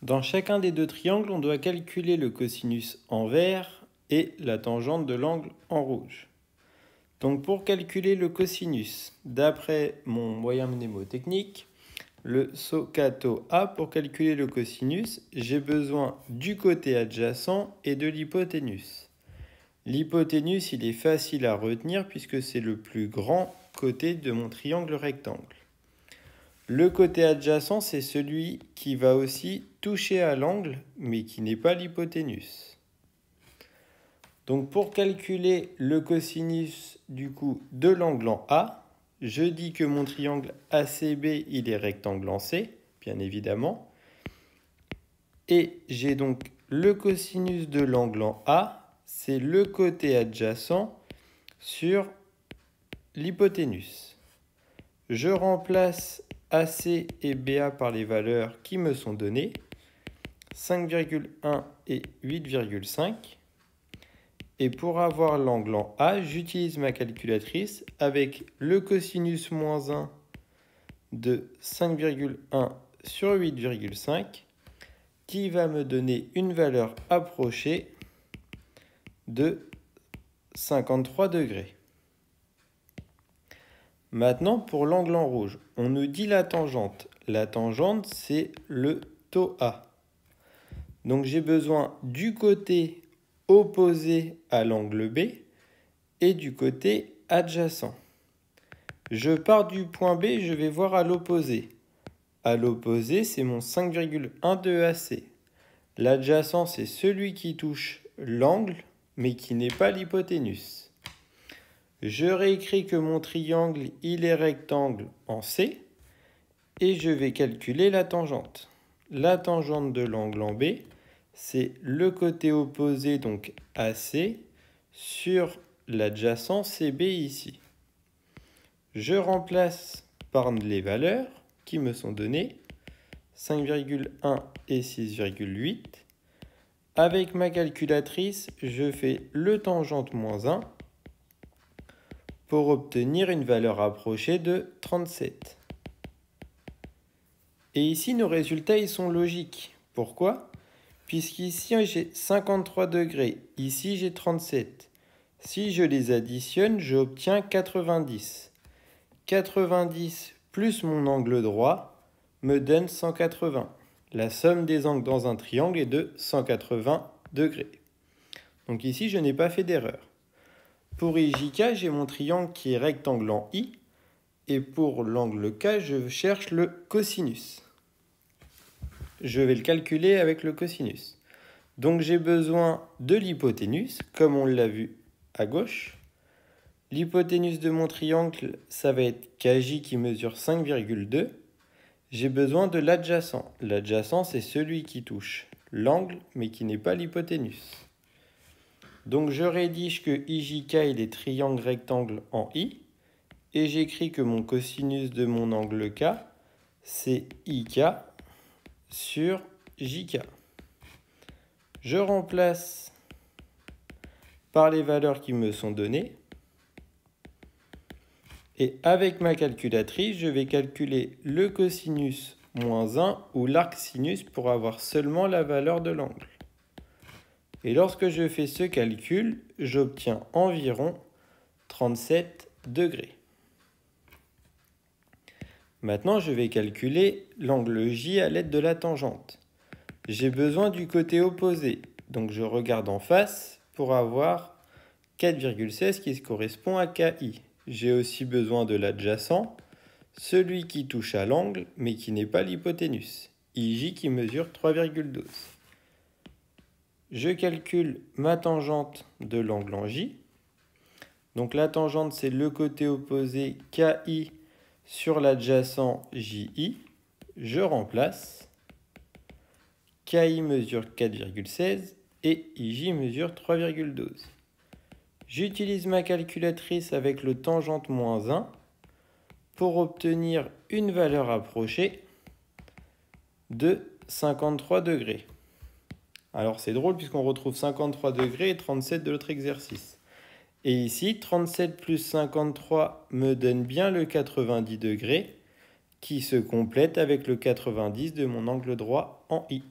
Dans chacun des deux triangles, on doit calculer le cosinus en vert et la tangente de l'angle en rouge. Donc pour calculer le cosinus, d'après mon moyen mnémotechnique, le SOHCAHTOA, pour calculer le cosinus, j'ai besoin du côté adjacent et de l'hypoténuse. L'hypoténuse, il est facile à retenir puisque c'est le plus grand côté de mon triangle rectangle. Le côté adjacent, c'est celui qui va aussi toucher à l'angle, mais qui n'est pas l'hypoténuse. Donc pour calculer le cosinus du coup de l'angle en A, je dis que mon triangle ACB, il est rectangle en C, bien évidemment. Et j'ai donc le cosinus de l'angle en A, c'est le côté adjacent sur l'hypoténuse. Je remplace AC et BA par les valeurs qui me sont données, 5,1 et 8,5. Et pour avoir l'angle en A, j'utilise ma calculatrice avec le cosinus moins 1 de 5,1 sur 8,5 qui va me donner une valeur approchée de 53 degrés. Maintenant, pour l'angle en rouge, on nous dit la tangente. La tangente, c'est le taux A. Donc j'ai besoin du côté opposé à l'angle B et du côté adjacent. Je pars du point B, je vais voir à l'opposé. À l'opposé, c'est mon 5,12 AC. L'adjacent, c'est celui qui touche l'angle, mais qui n'est pas l'hypoténuse. Je réécris que mon triangle, il est rectangle en C, et je vais calculer la tangente. La tangente de l'angle en B, c'est le côté opposé, donc AC, sur l'adjacent CB ici. Je remplace par les valeurs qui me sont données, 5,1 et 6,8. Avec ma calculatrice, je fais le tangente moins 1 pour obtenir une valeur approchée de 37. Et ici, nos résultats ils sont logiques. Pourquoi ? Puisqu'ici, j'ai 53 degrés. Ici, j'ai 37. Si je les additionne, j'obtiens 90. 90 plus mon angle droit me donne 180. La somme des angles dans un triangle est de 180 degrés. Donc ici, je n'ai pas fait d'erreur. Pour IJK, j'ai mon triangle qui est rectangle en I. Et pour l'angle K, je cherche le cosinus. Je vais le calculer avec le cosinus. Donc j'ai besoin de l'hypoténuse, comme on l'a vu à gauche. L'hypoténuse de mon triangle, ça va être KJ qui mesure 5,2. J'ai besoin de l'adjacent. L'adjacent, c'est celui qui touche l'angle, mais qui n'est pas l'hypoténuse. Donc je rédige que IJK, il est triangle rectangle en I. Et j'écris que mon cosinus de mon angle K, c'est IK sur JK. Je remplace par les valeurs qui me sont données. Et avec ma calculatrice, je vais calculer le cosinus moins 1 ou l'arc sinus pour avoir seulement la valeur de l'angle. Et lorsque je fais ce calcul, j'obtiens environ 37 degrés. Maintenant, je vais calculer l'angle J à l'aide de la tangente. J'ai besoin du côté opposé, donc je regarde en face pour avoir 4,16 qui correspond à KI. J'ai aussi besoin de l'adjacent, celui qui touche à l'angle, mais qui n'est pas l'hypoténuse, IJ qui mesure 3,12. Je calcule ma tangente de l'angle en J. Donc la tangente, c'est le côté opposé KI sur l'adjacent JI. Je remplace. KI mesure 4,16 et IJ mesure 3,12. J'utilise ma calculatrice avec le tangente moins 1 pour obtenir une valeur approchée de 53 degrés. Alors c'est drôle puisqu'on retrouve 53 degrés et 37 de l'autre exercice. Et ici, 37 plus 53 me donne bien le 90 degrés qui se complète avec le 90 de mon angle droit en I.